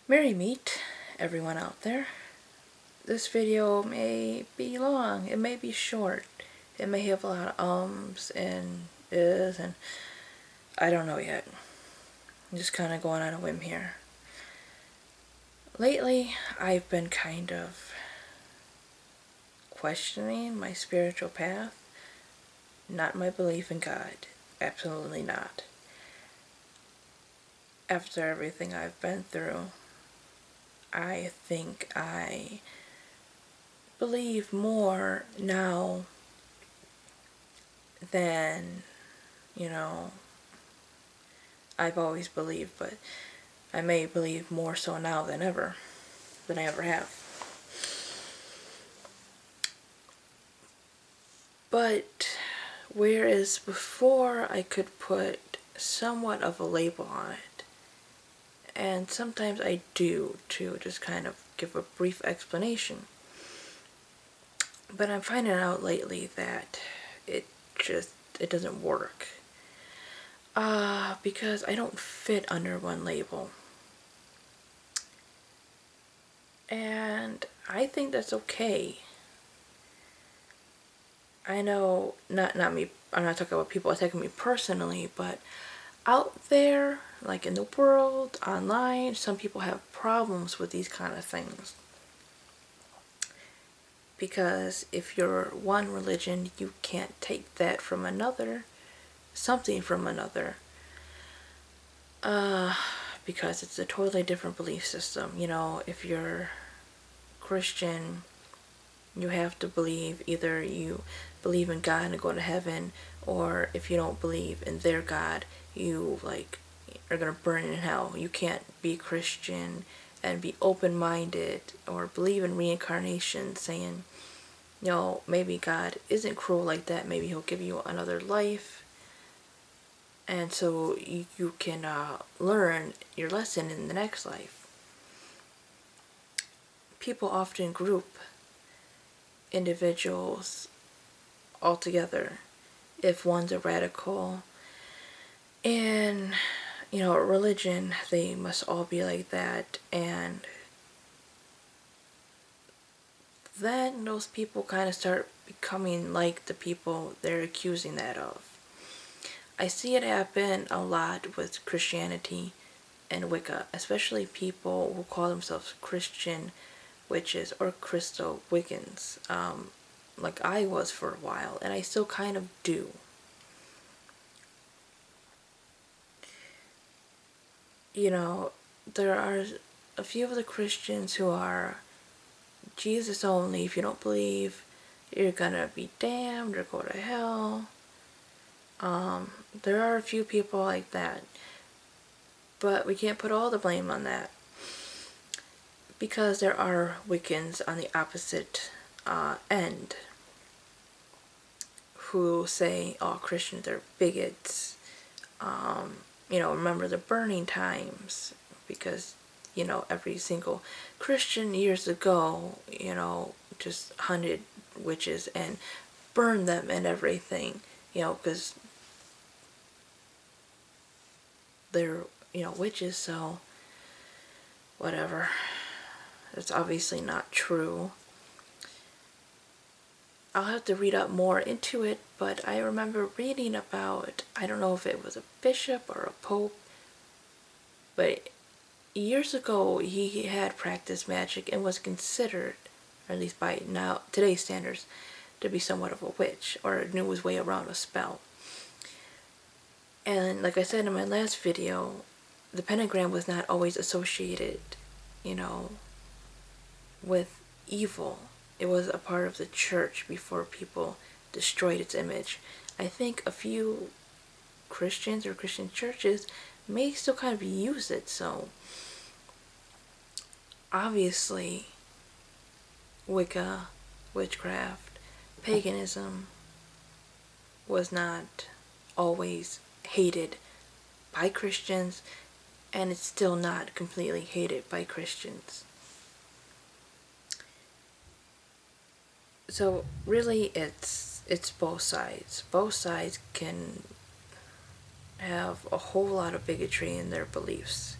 Merry meet, everyone out there. This video may be long, it may be short, it may have a lot of ums and is, and I don't know yet. I'm just kind of going on a whim here. Lately, I've been kind of questioning my spiritual path, not my belief in God. Absolutely not. After everything I've been through, I think I believe more now than, I've always believed, but I may believe more so now than I ever have. But whereas before I could put somewhat of a label on it, and sometimes I do to just kind of give a brief explanation, but I'm finding out lately that it doesn't work. Because I don't fit under one label. And I think that's okay. I know, not me, I'm not talking about people attacking me personally, but out there, like in the world, online, some people have problems with these kind of things. Because if you're one religion, you can't take that from another, something from another. Because it's a totally different belief system. If you're Christian, you have to believe, either you believe in God and go to heaven, or if you don't believe in their God, you are gonna burn in hell. You can't be Christian and be open-minded or believe in reincarnation, saying, maybe God isn't cruel like that, maybe he'll give you another life, and so you can learn your lesson in the next life. People often group individuals all together if one's a radical. And, religion, they must all be like that. And then those people kind of start becoming like the people they're accusing that of. I see it happen a lot with Christianity and Wicca, especially people who call themselves Christian witches or crystal Wiccans, like I was for a while, and I still kind of do. There are a few of the Christians who are Jesus only. If you don't believe, you're gonna be damned or go to hell. There are a few people like that, but we can't put all the blame on that, because there are Wiccans on the opposite end who say, oh, Christians are bigots. Remember the burning times, because, every single Christian years ago, just hunted witches and burned them and everything, because they're, witches, so whatever. It's obviously not true. I'll have to read up more into it, but I remember reading about, I don't know if it was a bishop or a pope, but years ago he had practiced magic and was considered, or at least by now today's standards, to be somewhat of a witch, or knew his way around a spell. And like I said in my last video, the pentagram was not always associated, with evil. It was a part of the church before people destroyed its image. I think a few Christians or Christian churches may still kind of use it, so obviously Wicca, witchcraft, paganism was not always hated by Christians, and it's still not completely hated by Christians. So really it's both sides. Both sides can have a whole lot of bigotry in their beliefs.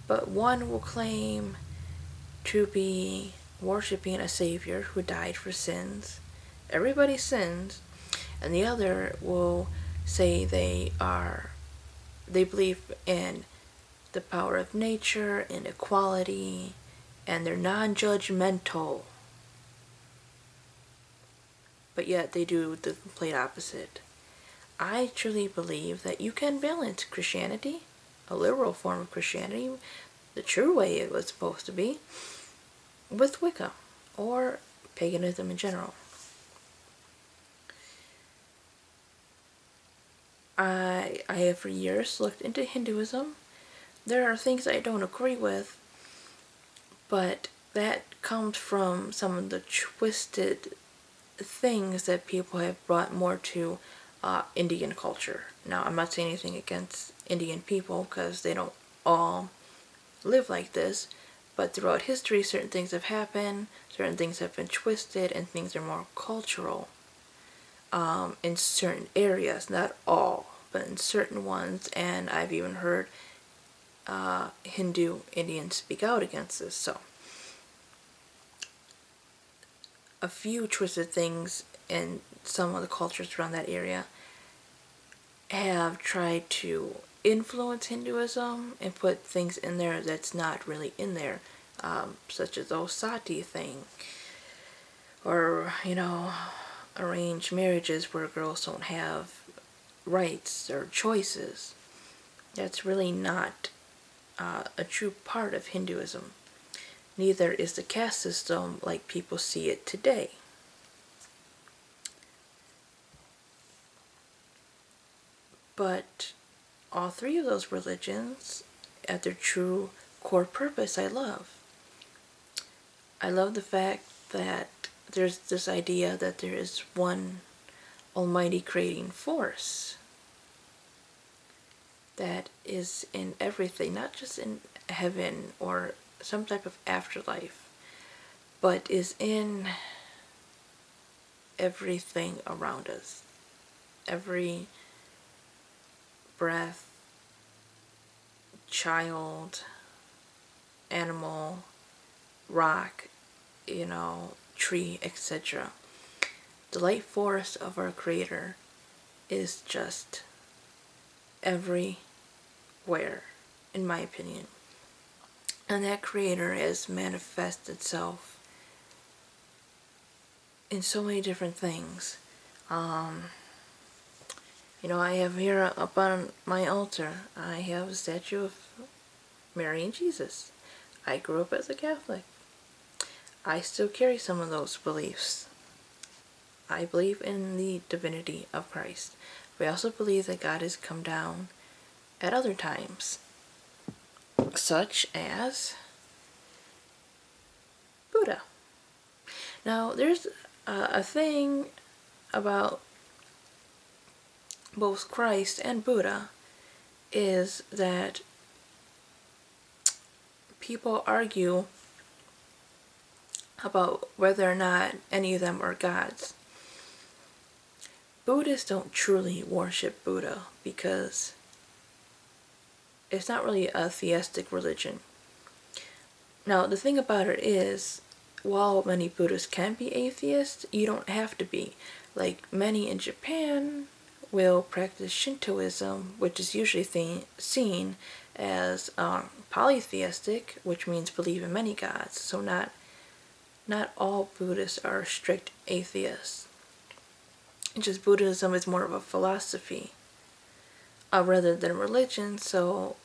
but one will claim to be worshiping a savior who died for sins, everybody sins, and the other will say they believe in the power of nature and equality, and they're non-judgmental, but yet they do the complete opposite. I truly believe that you can balance Christianity, a liberal form of Christianity, the true way it was supposed to be, with Wicca, or paganism in general. I have for years looked into Hinduism. There are things I don't agree with, but that comes from some of the twisted things that people have brought more to Indian culture. Now, I'm not saying anything against Indian people because they don't all live like this, but throughout history, certain things have happened, certain things have been twisted, and things are more cultural in certain areas, not all, but in certain ones, and I've even heard Hindu Indians speak out against this. So, a few twisted things in some of the cultures around that area have tried to influence Hinduism and put things in there that's not really in there, such as the whole sati thing, or, arranged marriages where girls don't have rights or choices. That's really not a true part of Hinduism. Neither is the caste system like people see it today. But all three of those religions, at their true core purpose, I love. I love the fact that there's this idea that there is one almighty creating force that is in everything, not just in heaven or some type of afterlife, but is in everything around us. Every breath, child, animal, rock, tree, etc. The light force of our Creator is just everywhere, in my opinion. And that Creator has manifested itself in so many different things. I have here up on my altar, I have a statue of Mary and Jesus. I grew up as a Catholic. I still carry some of those beliefs. I believe in the divinity of Christ. We also believe that God has come down at other times, such as Buddha. Now, there's a thing about both Christ and Buddha is that people argue about whether or not any of them are gods. Buddhists don't truly worship Buddha because it's not really a theistic religion. Now, the thing about it is, while many Buddhists can be atheists, you don't have to be. Like many in Japan will practice Shintoism, which is usually seen as polytheistic, which means believe in many gods. So not all Buddhists are strict atheists. Just Buddhism is more of a philosophy rather than religion. So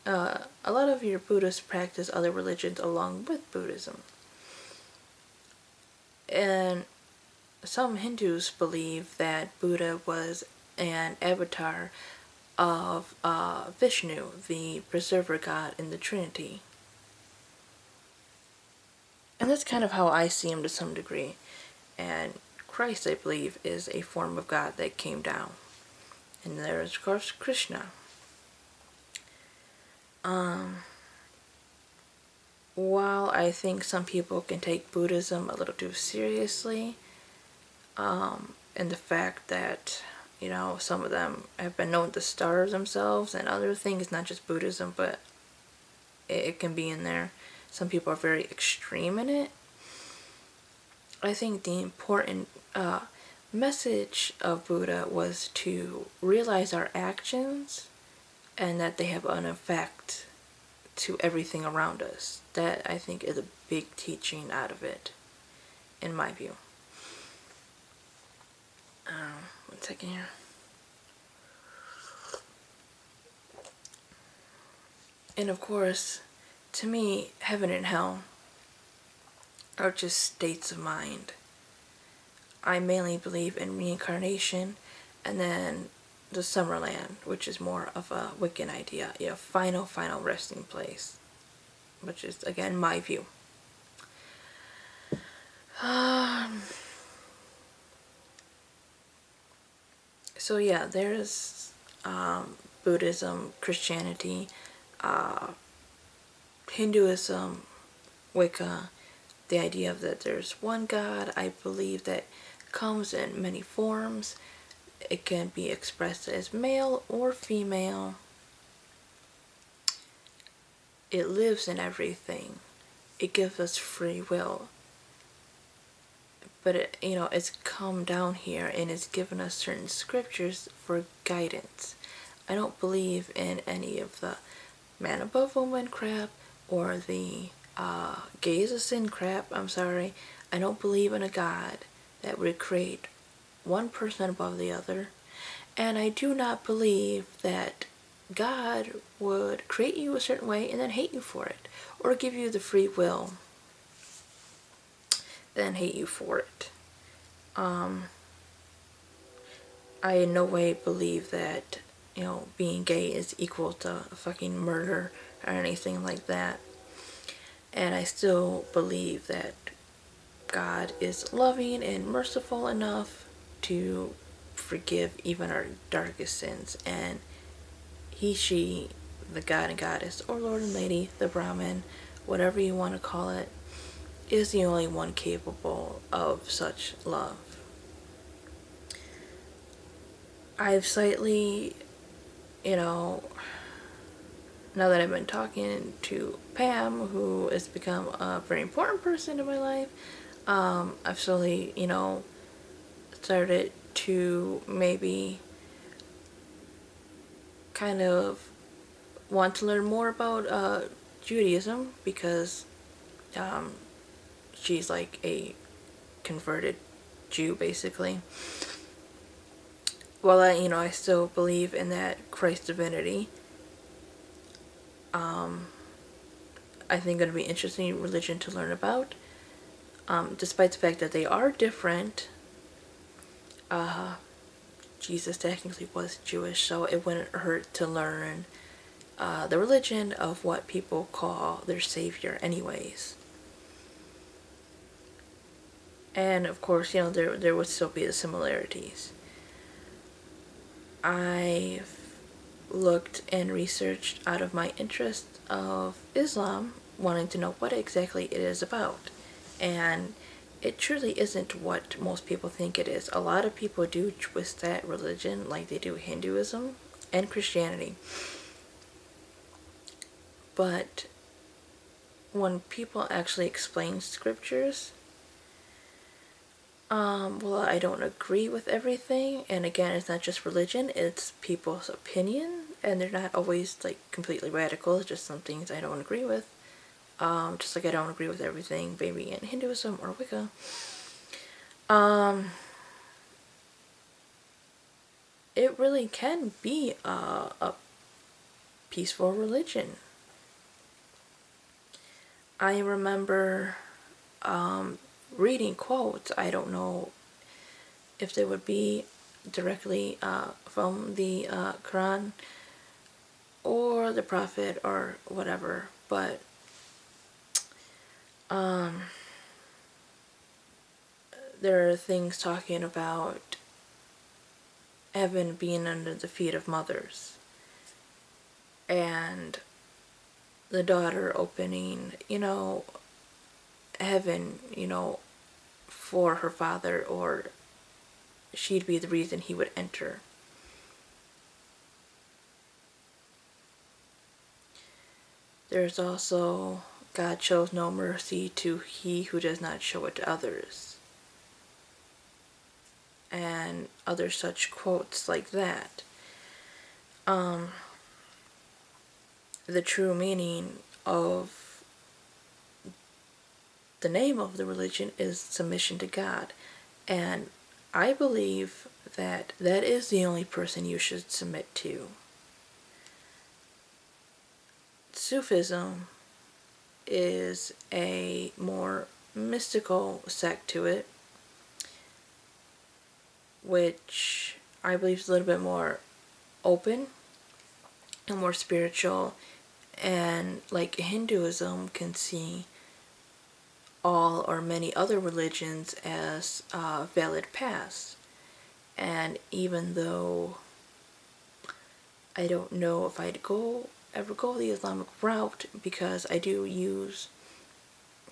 a lot of your Buddhists practice other religions along with Buddhism. And some Hindus believe that Buddha was an avatar of Vishnu, the preserver god in the Trinity. And that's kind of how I see him to some degree. And Christ, I believe, is a form of God that came down. And there is, of course, Krishna. While I think some people can take Buddhism a little too seriously, and the fact that, some of them have been known to starve themselves and other things, not just Buddhism, but it can be in there. Some people are very extreme in it. I think the important message of Buddha was to realize our actions and that they have an effect to everything around us. That, I think, is a big teaching out of it, in my view. 1 second here. And of course, to me, heaven and hell are just states of mind. I mainly believe in reincarnation, and then the Summerland, which is more of a Wiccan idea, final resting place, which is, again, my view. So yeah, there's Buddhism, Christianity, Hinduism, Wicca, the idea of that there's one God. I believe that comes in many forms. It can be expressed as male or female. It lives in everything. It gives us free will. But it's come down here and it's given us certain scriptures for guidance. I don't believe in any of the man above woman crap or the gay is a sin crap. I'm sorry. I don't believe in a God that would create one person above the other. And I do not believe that God would create you a certain way and then hate you for it, or give you the free will then hate you for it. I in no way believe that being gay is equal to fucking murder or anything like that. And I still believe that God is loving and merciful enough to forgive even our darkest sins. And he, she, the God and Goddess, or Lord and Lady, the Brahmin, whatever you want to call it, is the only one capable of such love. I've slightly, now that I've been talking to Pam, who has become a very important person in my life, I've slowly, started to maybe kind of want to learn more about Judaism, because she's like a converted Jew, basically. While I still believe in that Christ divinity, I think it'll be interesting religion to learn about. Despite the fact that they are different, Jesus technically was Jewish, so it wouldn't hurt to learn the religion of what people call their savior anyways. And of course, there would still be the similarities. I've looked and researched out of my interest of Islam, wanting to know what exactly it is about. And it truly isn't what most people think it is. A lot of people do twist that religion like they do Hinduism and Christianity. But when people actually explain scriptures, well, I don't agree with everything. And again, it's not just religion, it's people's opinion. And they're not always like completely radical. It's just some things I don't agree with. Just like I don't agree with everything maybe in Hinduism or Wicca. It really can be a peaceful religion. I remember reading quotes. I don't know if they would be directly from the Quran or the Prophet or whatever, but there are things talking about heaven being under the feet of mothers, and the daughter opening, heaven, for her father, or she'd be the reason he would enter. There's also God shows no mercy to he who does not show it to others, and other such quotes like that. The true meaning of the name of the religion is submission to God, and I believe that that is the only person you should submit to. Sufism is a more mystical sect to it, which I believe is a little bit more open and more spiritual, and like Hinduism can see all or many other religions as valid paths. And even though I don't know if I'd ever go the Islamic route, because I do use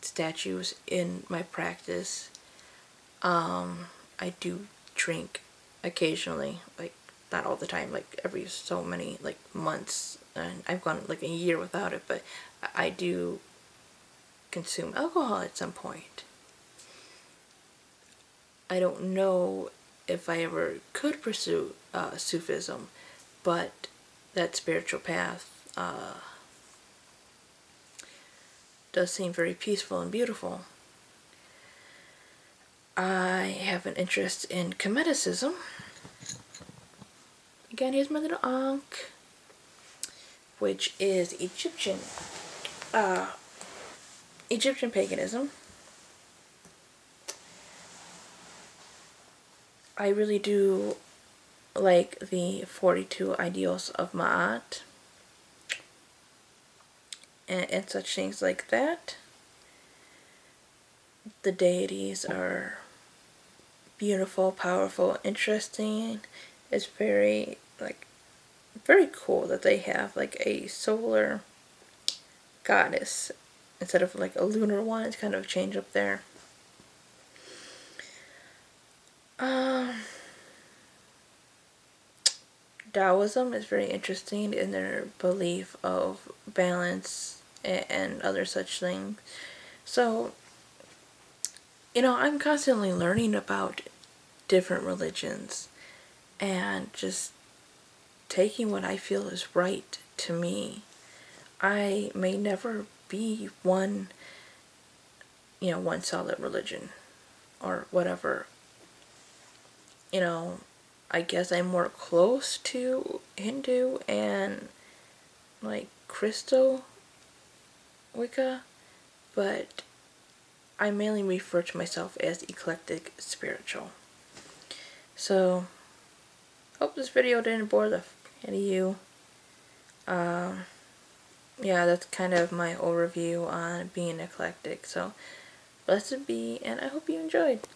statues in my practice, I do drink occasionally, like not all the time, like every so many like months, and I've gone like a year without it, but I do consume alcohol at some point. I don't know if I ever could pursue Sufism, but that spiritual path does seem very peaceful and beautiful. I have an interest in Cometicism. Again, here's my little ankh, which is Egyptian paganism. I really do like the 42 ideals of Ma'at and such things like that. The deities are beautiful, powerful, interesting. It's very cool that they have like a solar goddess instead of like a lunar one. It's kind of a change up there. Taoism is very interesting in their belief of balance and other such things. So, I'm constantly learning about different religions and just taking what I feel is right to me. I may never be one solid religion or whatever. I guess I'm more close to Hindu and like Crystal Wicca, but I mainly refer to myself as eclectic spiritual. So, hope this video didn't bore the f*** out of you. Yeah, that's kind of my overview on being eclectic. So, blessed be, and I hope you enjoyed.